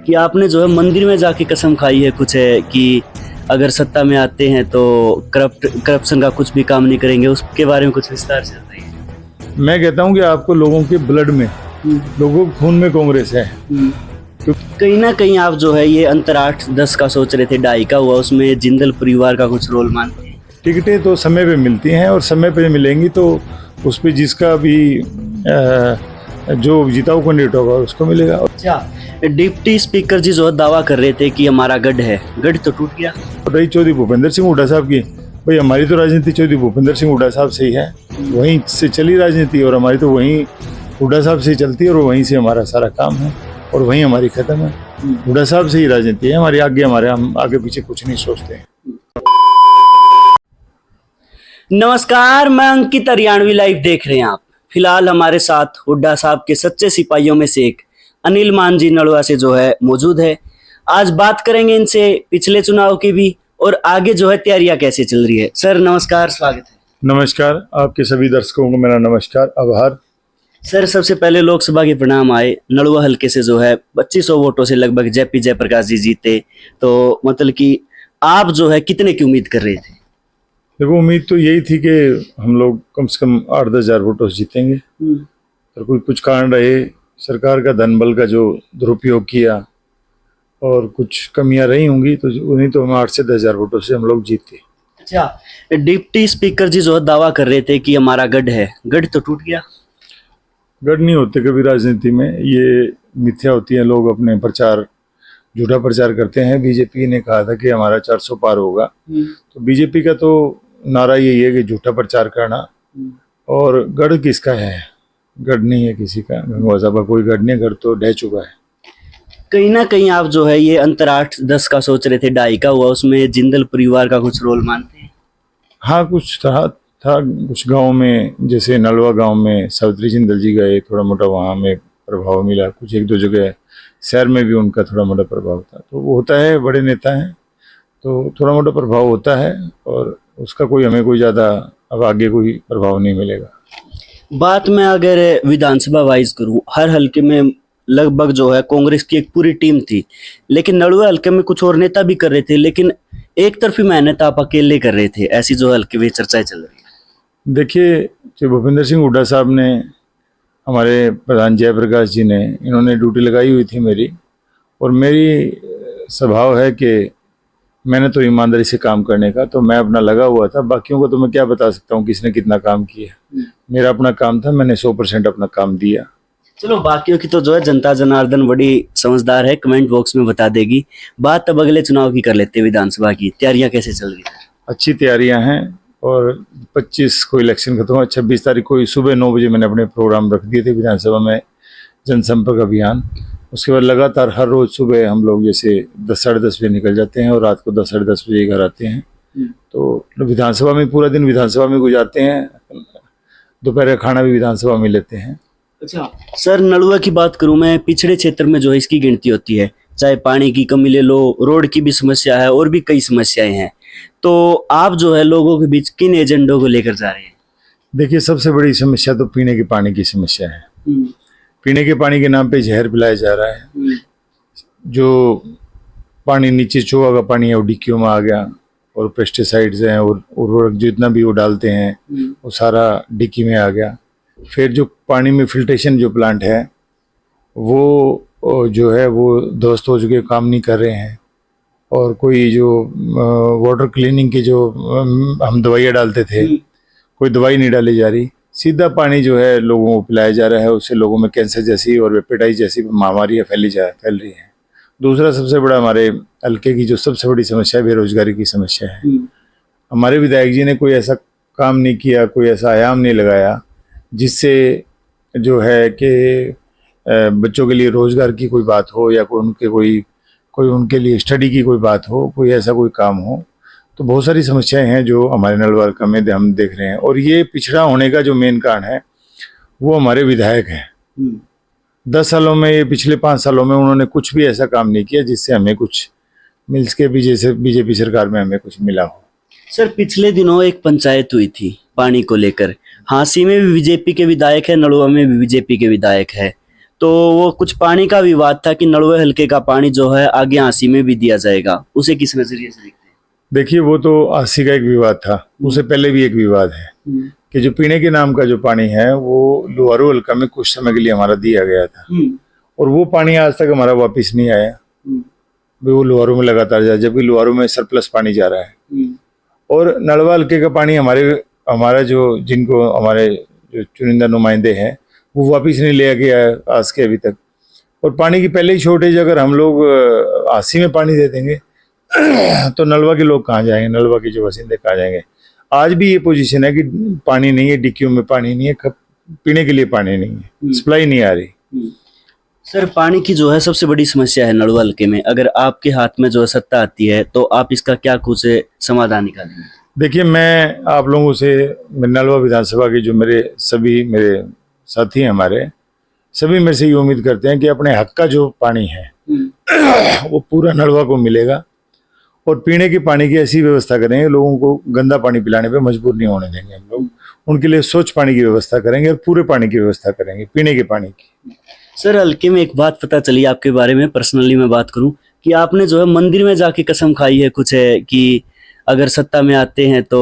कि आपने जो है मंदिर में जाके कसम खाई है कुछ है कि अगर सत्ता में आते हैं तो करप्शन का कुछ भी काम नहीं करेंगे, उसके बारे में कुछ विस्तार से बताइए। मैं कहता हूं कि आपको लोगों के ब्लड में, लोगों के खून में कांग्रेस है। कहीं ना कहीं आप जो है ये अंतर 8-10 का सोच रहे थे, 2.5 का हुआ, उसमें जिंदल परिवार का कुछ रोल मानते हैं। टिकटें तो समय पे मिलती हैं और समय पे मिलेंगी तो उस पर जिसका भी जो जीता हुआ कैंडिडेट होगा उसको मिलेगा। अच्छा, डिप्टी स्पीकर जी जो है दावा कर रहे थे कि हमारा गढ़ है, गढ़ तो टूट गया। रही चौधरी भूपेंद्र सिंह हुड्डा साहब की, भाई हमारी तो राजनीति चौधरी भूपेंद्र सिंह हुड्डा साहब से ही है, वहीं से चली राजनीति और हमारी तो वहीं हुड्डा साहब से ही चलती है और वहीं से हमारा सारा काम है और वहीं हमारी खत्म है। हुड्डा साहब से ही राजनीति है हमारी, आगे हमारे हम आगे पीछे कुछ नहीं सोचते हैं। नमस्कार, मैं अंकित हरियाणवी लाइव देख रहे हैं आप। फिलहाल हमारे साथ हुड्डा साहब के सच्चे सिपाहियों में से एक अनिल मान जी नलवा से जो है मौजूद है। आज बात करेंगे इनसे पिछले चुनाव की भी और आगे जो है तैयारियां कैसे चल रही है। सर नमस्कार, स्वागत है। नमस्कार, आपके सभी दर्शकों को मेरा नमस्कार, आभार। सर सबसे पहले लोकसभा के परिणाम आए, नलवा हल्के से जो है 2500 वोटों से लगभग जेपी जयप्रकाश जी जीते, तो मतलब कि आप जो है कितने की उम्मीद कर रहे थे? देखो, उम्मीद तो यही थी कि हम लोग कम से कम 8-10 हजार वोटों से जीतेंगे, पर कुछ कारण रहे, सरकार का धन बल का जो दुरुपयोग किया और कुछ कमियां रही होंगी, तो उन्हीं तो हम 8 से 10 हजार वोटों से हम लोग जीते। अच्छा, डिप्टी स्पीकर जी जो है दावा कर रहे थे कि हमारा गढ़ है, गढ़ तो टूट गया। गढ़ नहीं होते कभी राजनीति में, ये मिथ्या होती है। लोग अपने प्रचार, झूठा प्रचार करते हैं। बीजेपी ने कहा था कि हमारा 400 पार होगा, तो बीजेपी का तो नारा यही है कि झूठा प्रचार करना। और गढ़ किसका है? गढ़ नहीं है किसी का, गंगवा साहब का कोई गढ़ नहीं, गढ़ तो ढह चुका है। कहीं ना कहीं आप जो है ये अंतर 8-10 का सोच रहे थे, 2.5 का हुआ, उसमें जिंदल परिवार का कुछ रोल मानते हैं? हाँ, कुछ था कुछ गाँव में, जैसे नलवा गाँव में सावित्री जिंदल जी गए, थोड़ा मोटा वहाँ में प्रभाव मिला। कुछ 1-2 जगह शहर में भी उनका थोड़ा मोटा प्रभाव था। तो वो होता है, बड़े नेता हैं तो थोड़ा मोटा प्रभाव होता है, और उसका कोई हमें कोई ज़्यादा अब आगे कोई प्रभाव नहीं मिलेगा। बात मैं अगर विधानसभा वाइज करूं, हर हल्के में लगभग जो है कांग्रेस की एक पूरी टीम थी, लेकिन नलवा हल्के में कुछ और नेता भी कर रहे थे, लेकिन एक तरफी मेहनत आप अकेले कर रहे थे, ऐसी जो हल्के में चर्चाएं चल रही है। देखिए, जो भूपेंद्र सिंह हुड्डा साहब ने, हमारे प्रधान जयप्रकाश जी ने, इन्होंने ड्यूटी लगाई हुई थी मेरी, और मेरी स्वभाव है कि मैंने तो ईमानदारी से काम करने का, तो मैं अपना लगा हुआ था। बाकियों को तो मैं क्या बता सकता हूँ किसने कितना काम किया। मेरा अपना काम था, मैंने 100% अपना काम दिया। चलो, बाकियों की तो जो है जनता जनार्दन बड़ी समझदार है, कमेंट बॉक्स में बता देगी। बात अब अगले चुनाव की कर लेते हैं, विधानसभा की तैयारियां कैसे चल रही है? अच्छी तैयारियां हैं, और 25 को इलेक्शन खत्म हुआ, 26 तारीख को सुबह 9 बजे मैंने अपने प्रोग्राम रख दिए थे विधानसभा में, जनसंपर्क अभियान। उसके बाद लगातार हर रोज सुबह हम लोग जैसे 10-10:30 बजे निकल जाते हैं और रात को 10-10:30 बजे घर आते हैं। तो विधानसभा में पूरा दिन विधानसभा में गुजारते हैं, दोपहर का खाना भी विधानसभा में लेते हैं। अच्छा सर, नलवा की बात करूं मैं, पिछड़े क्षेत्र में जो है इसकी गिनती होती है, चाहे पानी की कमी ले लो, रोड की भी समस्या है और भी कई समस्याएं हैं, तो आप जो है लोगों के बीच किन एजेंडों को लेकर जा रहे हैं? देखिए, सबसे बड़ी समस्या तो पीने के पानी की समस्या है। पीने के पानी के नाम पे जहर पिलाया जा रहा है। जो पानी नीचे चूहा का पानी है वो डिक्कियों में आ गया, और पेस्टिसाइड्स हैं और उर्वरक जितना भी वो डालते हैं वो सारा डिक्की में आ गया। फिर जो पानी में फिल्ट्रेशन जो प्लांट है वो जो है वो ध्वस्त हो चुके, काम नहीं कर रहे हैं। और कोई जो वाटर क्लीनिंग की जो हम दवाइयाँ डालते थे, कोई दवाई नहीं डाली जा रही, सीधा पानी जो है लोगों को पिलाया जा रहा है। उससे लोगों में कैंसर जैसी और हेपेटाइटिस जैसी महामारियाँ फैल रही हैं। दूसरा सबसे बड़ा हमारे हल्के की जो सबसे बड़ी समस्या है, बेरोजगारी की समस्या है। हमारे विधायक जी ने कोई ऐसा काम नहीं किया, कोई ऐसा आयाम नहीं लगाया जिससे जो है कि बच्चों के लिए रोजगार की कोई बात हो, या कोई उनके लिए स्टडी की कोई बात हो, कोई ऐसा कोई काम हो। तो बहुत सारी समस्याएं हैं जो हमारे नलवा हल्का में हम देख रहे हैं, और ये पिछड़ा होने का जो मेन कारण है वो हमारे विधायक हैं। 10 सालों में, ये पिछले 5 सालों में उन्होंने कुछ भी ऐसा काम नहीं किया जिससे हमें कुछ मिल के, बीजेपी सरकार में हमें कुछ मिला हो। सर, पिछले दिनों एक पंचायत हुई थी पानी को लेकर, हांसी में भी बीजेपी के विधायक है, नलवा में भी बीजेपी के विधायक है, तो वो कुछ पानी का विवाद था कि नलवे हल्के का पानी जो है आगे आसी में भी दिया जाएगा, उसे किस नजरिए से देखते हैं? देखिए, वो तो आसी का एक विवाद था, उससे पहले भी एक विवाद है कि जो पीने के नाम का जो पानी है वो लोहारू हल्का में कुछ समय के लिए हमारा दिया गया था, और वो पानी आज तक हमारा वापस नहीं आया। वो लोहारू में लगातार जा, जबकि लोहारू में सरप्लस पानी जा रहा है। और नलवा हल्के का पानी हमारा जो जिनको हमारे जो चुनिंदा नुमाइंदे हैं वो वापस नहीं ले के आया आज के अभी तक। और पानी की पहले ही शॉर्टेज, अगर हम लोग आसी में पानी दे देंगे तो नलवा के लोग कहाँ जाएंगे, नलवा के जो बासिंदे कहाँ जाएंगे। आज भी ये पोजीशन है कि पानी नहीं है, डिक्कियों में पानी नहीं है, पीने के लिए पानी नहीं है, सप्लाई नहीं आ रही। सर, पानी की जो है सबसे बड़ी समस्या है नलवा हल्के में, अगर आपके हाथ में जो है सत्ता आती है तो आप इसका क्या कुछ समाधान निकालेंगे? देखिए, मैं आप लोगों से नलवा विधानसभा के जो मेरे साथी हैं, हमारे सभी मेरे से ये उम्मीद करते हैं कि अपने हक का जो पानी है वो पूरा नलवा को मिलेगा, और पीने के पानी की ऐसी व्यवस्था करेंगे, लोगों को गंदा पानी पिलाने पे मजबूर नहीं होने देंगे हम लोग। उनके लिए स्वच्छ पानी की व्यवस्था करेंगे और पूरे पानी की व्यवस्था करेंगे, पीने के पानी की। सर, हल्के में एक बात पता चली आपके बारे में, पर्सनली मैं बात करूं कि आपने जो है मंदिर में जाके कसम खाई है कुछ है कि अगर सत्ता में आते हैं तो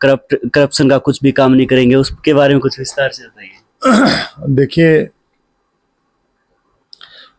करप्शन का कुछ भी काम नहीं करेंगे, उसके बारे में कुछ विस्तार से बताइए। देखिए,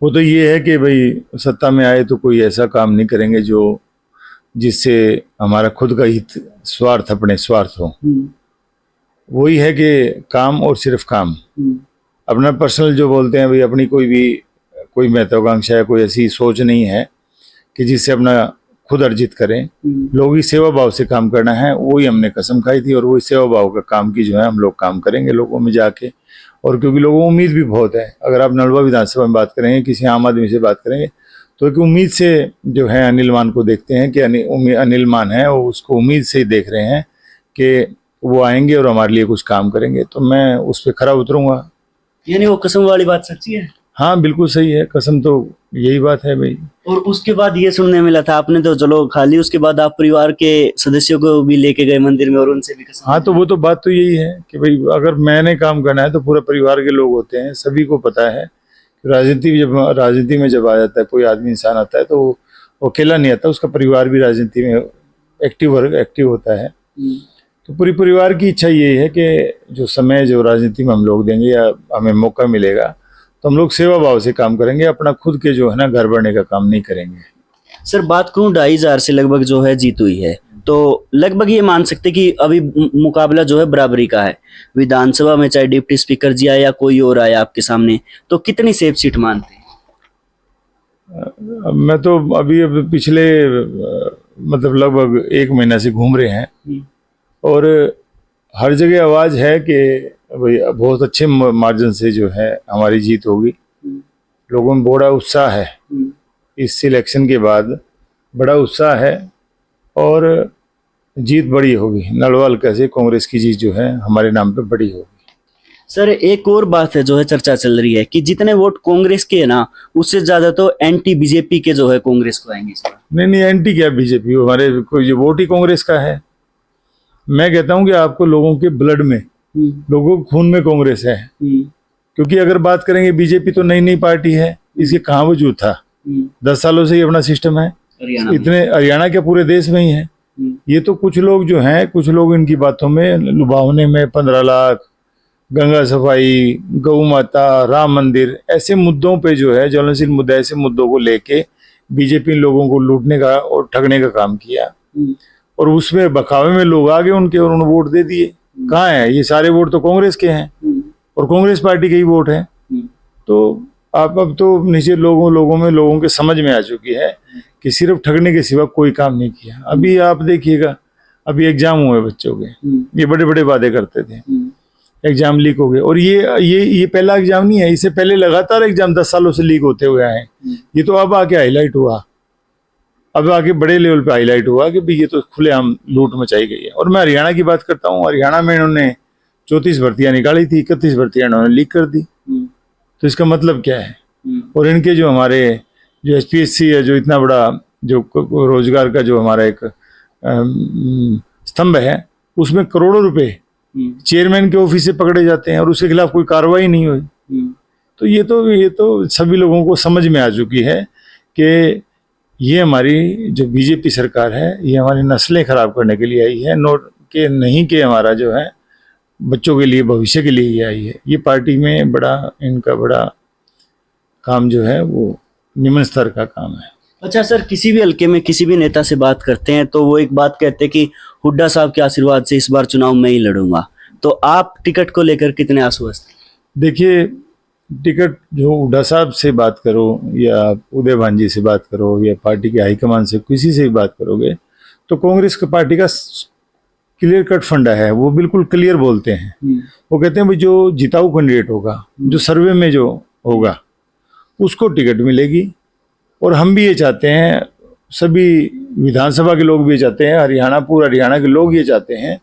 वो तो ये है कि भाई सत्ता में आए तो कोई ऐसा काम नहीं करेंगे जो जिससे हमारा खुद का हित, स्वार्थ, अपने स्वार्थ हो। वही है कि काम और सिर्फ काम। अपना पर्सनल जो बोलते हैं भाई, अपनी कोई महत्वाकांक्षा है, कोई ऐसी सोच नहीं है कि जिससे अपना खुद अर्जित करें। लोगों की सेवा भाव से काम करना है, वही हमने कसम खाई थी, और वही सेवा भाव का काम की जो है हम लोग काम करेंगे लोगों में जाके। और क्योंकि लोगों को उम्मीद भी बहुत है, अगर आप नलवा विधानसभा में बात करेंगे, किसी आम आदमी से बात करेंगे तो एक उम्मीद से जो है अनिल मान को देखते हैं कि अनिल मान है, वो उसको उम्मीद से ही देख रहे हैं कि वो आएंगे और हमारे लिए कुछ काम करेंगे, तो मैं उस पर खरा उतरूंगा। यानी वो कसम वाली बात सच्ची है? हाँ, बिल्कुल सही है, कसम तो यही बात है भाई। और उसके बाद ये सुनने मिला था, आपने तो चलो खाली, उसके बाद आप परिवार के सदस्यों को भी लेके गए मंदिर में और उनसे भी कसम। हाँ, तो वो तो बात तो यही है कि भाई अगर मैंने काम करना है तो पूरा परिवार के लोग होते हैं, सभी को पता है। राजनीति में जब आ जाता है कोई आदमी, इंसान आता है तो वो अकेला नहीं आता, उसका परिवार भी राजनीति में एक्टिव होता है। तो पूरी परिवार की इच्छा यही है कि जो समय जो राजनीति में हम लोग देंगे या हमें मौका मिलेगा तो हम लोग सेवा भाव से काम करेंगे, अपना खुद के जो है ना घर बढ़ने का काम नहीं करेंगे। सर, बात करूं 2,500 से लगभग जो है जीत हुई है, तो लगभग ये मान सकते कि अभी मुकाबला जो है बराबरी का है विधानसभा में, चाहे डिप्टी स्पीकर जी आए या कोई और आया आपके सामने, तो कितनी सेफ सीट मानते हैं? मैं तो अभी पिछले मतलब लगभग 1 महीना से घूम रहे हैं और हर जगह आवाज है कि भाई बहुत अच्छे मार्जिन से जो है हमारी जीत होगी। लोगों में बड़ा उत्साह है, इस सिलेक्शन के बाद बड़ा उत्साह है और जीत बड़ी होगी। नलवा हल्का से कांग्रेस की जीत जो है हमारे नाम पे बड़ी होगी। सर, एक और बात है जो है चर्चा चल रही है कि जितने वोट कांग्रेस के है ना, उससे ज्यादा तो एंटी बीजेपी के जो है कांग्रेस को आएंगे इस बार। नहीं, एंटी क्या बीजेपी, हमारे कोई वोट ही कांग्रेस का है। मैं कहता हूं कि आपको लोगों के ब्लड में, लोगों के खून में कांग्रेस है। क्योंकि अगर बात करेंगे बीजेपी तो नई पार्टी है, इसके कहाँ वजूद था? 10 सालों से ही अपना सिस्टम है, इतने हरियाणा के पूरे देश में ही है। ये तो कुछ लोग जो हैं, कुछ लोग इनकी बातों में लुभावने में 15 लाख, गंगा सफाई, गौ माता, राम मंदिर, ऐसे मुद्दों पे जो है ज्वलनशील मुद्दे, ऐसे मुद्दों को लेके बीजेपी लोगों को लूटने का और ठगने का काम किया और उसमें बखावे में लोग आ गए उनके और उन्होंने वोट दे दिए। कहाँ है ये सारे वोट? तो कांग्रेस के हैं और कांग्रेस पार्टी के ही वोट हैं। तो अब तो नीचे लोगों के समझ में आ चुकी है कि सिर्फ ठगने के सिवा कोई काम नहीं किया। अभी आप देखिएगा, अभी एग्जाम हुए बच्चों के, ये बड़े बड़े वादे करते थे, एग्जाम लीक हो गए। और ये पहला एग्जाम नहीं है, इससे पहले लगातार एग्जाम 10 सालों से लीक होते हुए आए। ये तो अब आके हाईलाइट हुआ, अब आगे बड़े लेवल पे हाईलाइट हुआ कि भाई ये तो खुलेआम लूट मचाई गई है। और मैं हरियाणा की बात करता हूँ, हरियाणा में इन्होंने 34 भर्तियां निकाली थी, 31 भर्तियां इन्होंने लीक कर दी। तो इसका मतलब क्या है? और इनके जो हमारे जो एचपीएससी है, जो इतना बड़ा जो रोजगार का जो हमारा एक स्तंभ है, उसमें करोड़ों रुपए चेयरमैन के ऑफिस से पकड़े जाते हैं और उसके खिलाफ कोई कार्रवाई नहीं हुई। तो ये तो सभी लोगों को समझ में आ चुकी है कि ये हमारी जो बीजेपी सरकार है ये हमारी नस्लें खराब करने के लिए आई है, नोट के नहीं कि हमारा जो है बच्चों के लिए, भविष्य के लिए ये आई है। ये पार्टी में इनका बड़ा काम जो है वो निम्न स्तर का काम है। अच्छा सर, किसी भी हल्के में किसी भी नेता से बात करते हैं तो वो एक बात कहते हैं कि हुड्डा साहब के आशीर्वाद से इस बार चुनाव मैं ही लड़ूंगा, तो आप टिकट को लेकर कितने आश्वस्त हैं? देखिए, टिकट जो हुड्डा साहब से बात करो या उदय भांजी से बात करो या पार्टी के हाईकमान से किसी से भी बात करोगे तो कांग्रेस की पार्टी का क्लियर कट फंडा है, वो बिल्कुल क्लियर बोलते हैं। वो कहते हैं भाई जो जिताऊ कैंडिडेट होगा, जो सर्वे में जो होगा उसको टिकट मिलेगी। और हम भी ये चाहते हैं, सभी विधानसभा के लोग भी ये चाहते हैं, पूरा हरियाणा के लोग ये चाहते हैं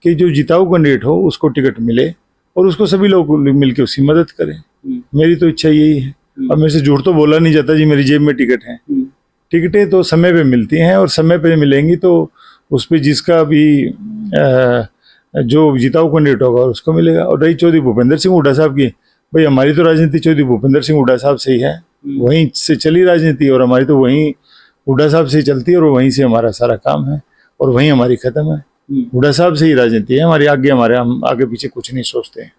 कि जो जिताऊ कैंडिडेट हो उसको टिकट मिले और उसको सभी लोग मिलकर उसकी मदद करें। मेरी तो इच्छा यही है। अब मेरे से झूठ तो बोला नहीं जाता जी, मेरी जेब में टिकट है। टिकटें तो समय पे मिलती हैं और समय पे मिलेंगी तो उस पर जिसका भी जो जिताऊ कैंडिडेट होगा उसको मिलेगा। और रही चौधरी भूपेंद्र सिंह हुड्डा साहब की, भाई हमारी तो राजनीति चौधरी भूपेंद्र सिंह हुड्डा साहब से ही है, वहीं से चली राजनीति और हमारी तो वहीं हुड्डा साहब से ही चलती है और वहीं से हमारा सारा काम है और वहीं हमारी खत्म है। हुड्डा साहब से ही राजनीति है हमारी, हम आगे पीछे कुछ नहीं सोचते हैं।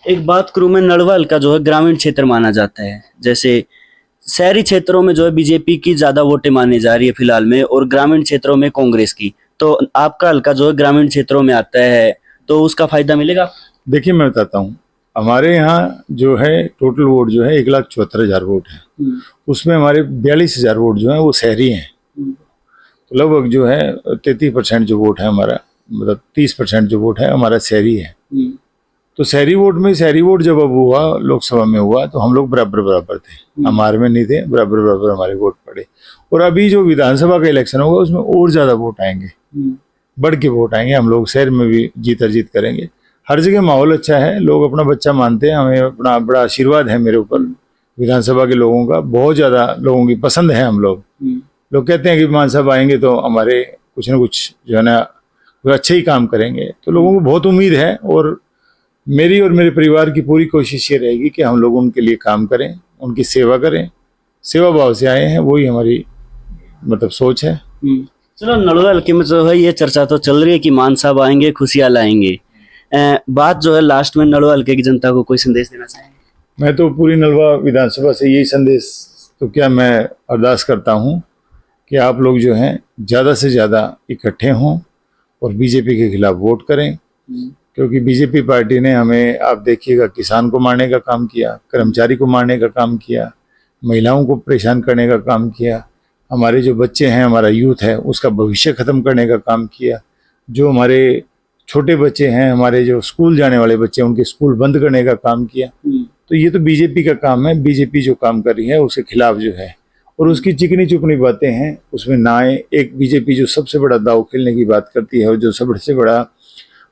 एक बात करूं मैं, नड़वल का जो है ग्रामीण क्षेत्र माना जाता है, जैसे शहरी क्षेत्रों में जो है बीजेपी की ज्यादा वोटें मानी जा रही है फिलहाल में और ग्रामीण क्षेत्रों में कांग्रेस की, तो आपका हल्का जो है ग्रामीण क्षेत्रों में आता है तो उसका फायदा मिलेगा? देखिए, मैं बताता हूँ, हमारे यहाँ जो है टोटल वोट जो है 1,74,000 वोट है, उसमें हमारे 42,000 वोट जो है वो शहरी हैं। तो लगभग जो है 33% जो वोट है हमारा, मतलब 30% जो वोट है हमारा शहरी है। तो शहरी वोट जब अब हुआ लोकसभा में हुआ तो हम लोग बराबर थे, हमारे में नहीं थे, बराबर हमारे वोट पड़े। और अभी जो विधानसभा का इलेक्शन होगा उसमें और ज्यादा वोट आएंगे, बढ़ के वोट आएंगे, हम लोग शहर में भी जीत करेंगे। हर जगह माहौल अच्छा है, लोग अपना बच्चा मानते हैं, हमें अपना बड़ा आशीर्वाद है मेरे ऊपर विधानसभा के लोगों का, बहुत ज्यादा लोगों की पसंद है। हम लोग कहते हैं कि मान साहब आएंगे तो हमारे कुछ न कुछ जो है ना वो अच्छे ही काम करेंगे, तो लोगों को बहुत उम्मीद है। और मेरी और मेरे परिवार की पूरी कोशिश ये रहेगी कि हम लोग उनके लिए काम करें, उनकी सेवा करें, सेवा भाव से आए हैं, वही हमारी मतलब सोच है। चलो, नड़वा हल्के में जो है ये चर्चा तो चल रही है कि मान साहब आएंगे, खुशियां लाएंगे, बात जो है लास्ट में नड़वा हल्के की जनता को कोई संदेश देना चाहेंगे? मैं तो पूरी नलवा विधानसभा से यही संदेश तो क्या मैं अरदास करता हूँ कि आप लोग जो हैं ज़्यादा से ज़्यादा इकट्ठे हों और बीजेपी के खिलाफ वोट करें, क्योंकि बीजेपी पार्टी ने हमें, आप देखिएगा, किसान को मारने का काम किया, कर्मचारी को मारने का काम किया, महिलाओं को परेशान करने का काम किया, हमारे जो बच्चे हैं, हमारा यूथ है, उसका भविष्य ख़त्म करने का काम किया, जो हमारे छोटे बच्चे हैं, हमारे जो स्कूल जाने वाले बच्चे हैं, उनके स्कूल बंद करने का काम किया। तो ये तो बीजेपी का काम है। बीजेपी जो काम कर रही है उसके खिलाफ जो है, और उसकी चिकनी चुपनी बातें हैं उसमें ना आए। एक बीजेपी जो सबसे बड़ा दाव खेलने की बात करती है और जो सबसे बड़ा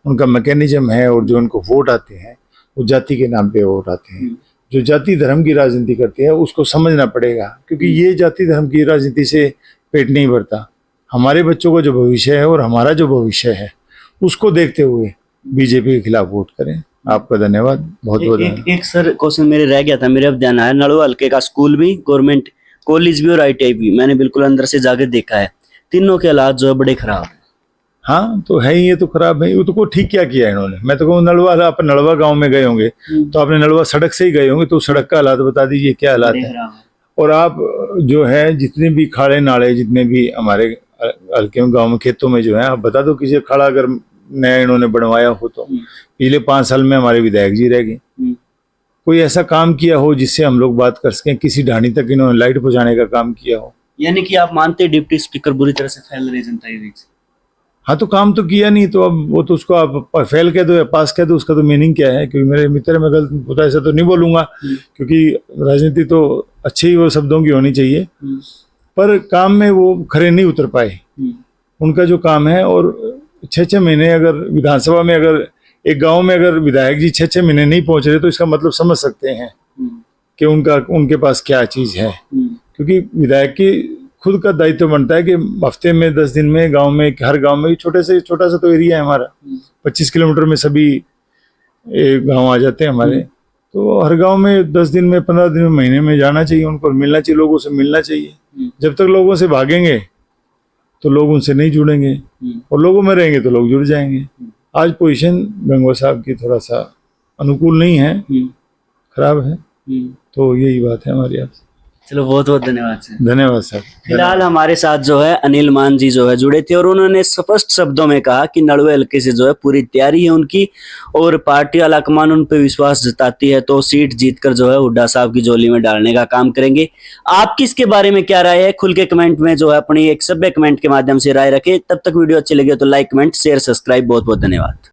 उनका मैकेनिज्म है और जो उनको वोट आते हैं वो जाति के नाम पे वोट आते हैं, जो जाति धर्म की राजनीति करती है उसको समझना पड़ेगा, क्योंकि ये जाति धर्म की राजनीति से पेट नहीं भरता। हमारे बच्चों का जो भविष्य है और हमारा जो भविष्य है उसको देखते हुए बीजेपी के खिलाफ वोट करें। आपका धन्यवाद, बहुत बहुत धन्यवाद। एक सर क्वेश्चन मेरे रह गया था, मेरे अब ध्यान आया, नड़वा हल्के का स्कूल भी, गवर्नमेंट कॉलेज भी और ITI भी मैंने बिल्कुल अंदर से जाके देखा है, तीनों के हालात जो है बड़े खराब है। हाँ तो है ही, ये तो खराब है। वो तो को ठीक क्या किया इन्होंने? मैं तो कहूँ नलवा, आप नलवा गांव में गए होंगे तो आपने नलवा सड़क से ही गए होंगे, तो सड़क का हालात बता दीजिए क्या हालात है। और आप जो है जितने भी खाड़े नाले जितने भी हमारे हल्के में गाँव में खेतों में जो है, आप बता दो किसी खाड़ा अगर नया इन्होंने बनवाया हो तो पिछले 5 साल में हमारे विधायक जी रह गए। कोई ऐसा काम किया हो जिससे हम लोग बात कर सकें, किसी ढाणी तक इन्होंने लाइट पहुंचाने का काम किया हो? यानी कि आप मानते हैं डिप्टी स्पीकर बुरी तरह से फैल रही जनता के बीच? हाँ, तो काम तो किया नहीं, तो अब वो तो उसको आप फेल कह दो या पास कह दो, उसका तो मीनिंग क्या है? क्योंकि मेरे मित्र में गलत होता है ऐसा तो नहीं बोलूंगा, क्योंकि राजनीति तो अच्छे ही वो शब्दों की होनी चाहिए, पर काम में वो खरे नहीं उतर पाए। उनका जो काम है, और 6-6 महीने अगर विधानसभा में, अगर एक गांव में अगर विधायक जी 6-6 महीने नहीं पहुंच रहे तो इसका मतलब समझ सकते हैं कि उनके पास क्या चीज है। क्योंकि विधायक की खुद का दायित्व बनता है कि हफ्ते में 10 दिन में गांव में, हर गांव में, छोटा सा तो एरिया है हमारा, 25 किलोमीटर में सभी गांव आ जाते हैं हमारे, तो हर गांव में 10 दिन में, 15 दिन में, महीने में जाना चाहिए उनको, मिलना चाहिए, लोगों से मिलना चाहिए। जब तक लोगों से भागेंगे तो लोग उनसे नहीं जुड़ेंगे, और लोगों में रहेंगे तो लोग जुड़ जाएंगे। आज पोजीशन गंगवा साहब की थोड़ा सा अनुकूल नहीं है, खराब है, तो यही बात है हमारी आपसे। चलो बहुत बहुत धन्यवाद सर। धन्यवाद सर। फिलहाल हमारे साथ जो है अनिल मान जी जो है जुड़े थे, और उन्होंने स्पष्ट शब्दों में कहा कि नलवे हल्के से जो है पूरी तैयारी है उनकी, और पार्टी आलाकमान उन पे विश्वास जताती है, तो सीट जीतकर जो है हुड्डा साहब की झोली में डालने का काम करेंगे। आपकी इसके बारे में क्या राय है, खुल के कमेंट में जो है अपनी एक सभ्य कमेंट के माध्यम से राय रखें। तब तक वीडियो अच्छी लगी तो लाइक, कमेंट, शेयर, सब्सक्राइब। बहुत बहुत धन्यवाद।